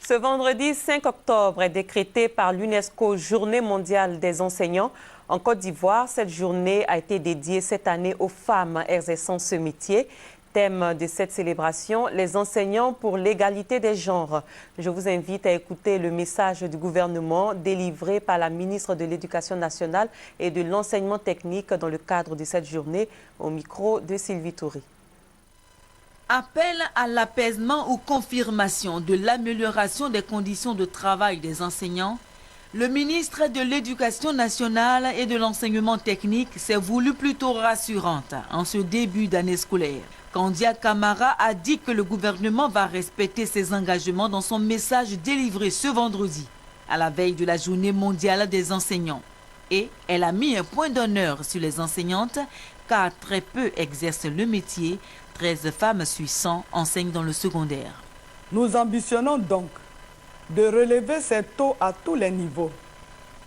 Ce vendredi 5 octobre est décrété par l'UNESCO Journée mondiale des enseignants. En Côte d'Ivoire, cette journée a été dédiée cette année aux femmes exerçant ce métier. Thème de cette célébration, les enseignants pour l'égalité des genres. Je vous invite à écouter le message du gouvernement délivré par la ministre de l'Éducation nationale et de l'enseignement technique dans le cadre de cette journée, au micro de Sylvie Toury. Appel à l'apaisement ou confirmation de l'amélioration des conditions de travail des enseignants, le ministre de l'Éducation nationale et de l'enseignement technique s'est voulu plutôt rassurante en ce début d'année scolaire. Kandia Camara a dit que le gouvernement va respecter ses engagements dans son message délivré ce vendredi, à la veille de la Journée mondiale des enseignants. Et elle a mis un point d'honneur sur les enseignantes, car très peu exercent le métier. 13 femmes sur 100 enseignent dans le secondaire. Nous ambitionnons donc de relever ces taux à tous les niveaux,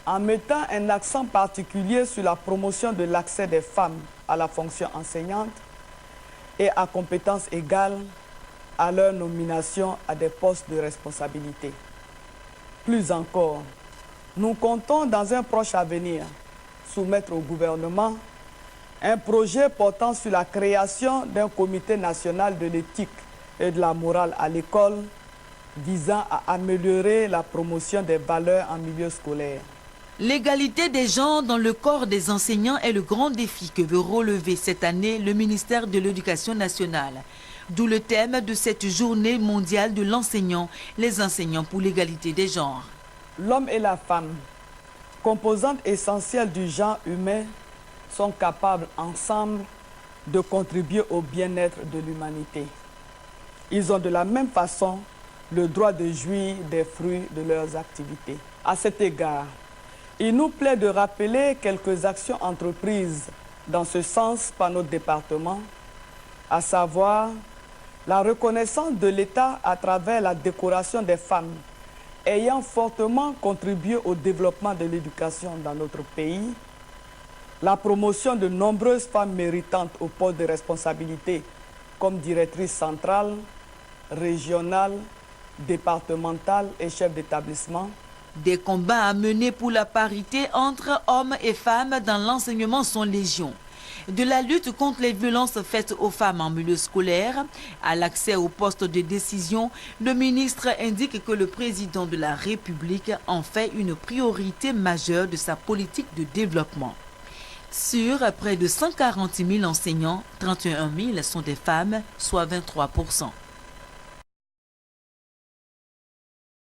en mettant un accent particulier sur la promotion de l'accès des femmes à la fonction enseignante et à compétences égales à leur nomination à des postes de responsabilité. Plus encore, nous comptons dans un proche avenir soumettre au gouvernement un projet portant sur la création d'un comité national de l'éthique et de la morale à l'école visant à améliorer la promotion des valeurs en milieu scolaire. L'égalité des genres dans le corps des enseignants est le grand défi que veut relever cette année le ministère de l'Éducation nationale. D'où le thème de cette journée mondiale de l'enseignant, les enseignants pour l'égalité des genres. L'homme et la femme, composantes essentielles du genre humain, sont capables ensemble de contribuer au bien-être de l'humanité. Ils ont de la même façon le droit de jouir des fruits de leurs activités. À cet égard, il nous plaît de rappeler quelques actions entreprises dans ce sens par notre département, à savoir la reconnaissance de l'État à travers la décoration des femmes ayant fortement contribué au développement de l'éducation dans notre pays, la promotion de nombreuses femmes méritantes au poste de responsabilité comme directrice centrale, régionale, départementale et chef d'établissement. Des combats à mener pour la parité entre hommes et femmes dans l'enseignement sont légion. De la lutte contre les violences faites aux femmes en milieu scolaire à l'accès aux postes de décision, le ministre indique que le président de la République en fait une priorité majeure de sa politique de développement. Sur près de 140 000 enseignants, 31 000 sont des femmes, soit 23%.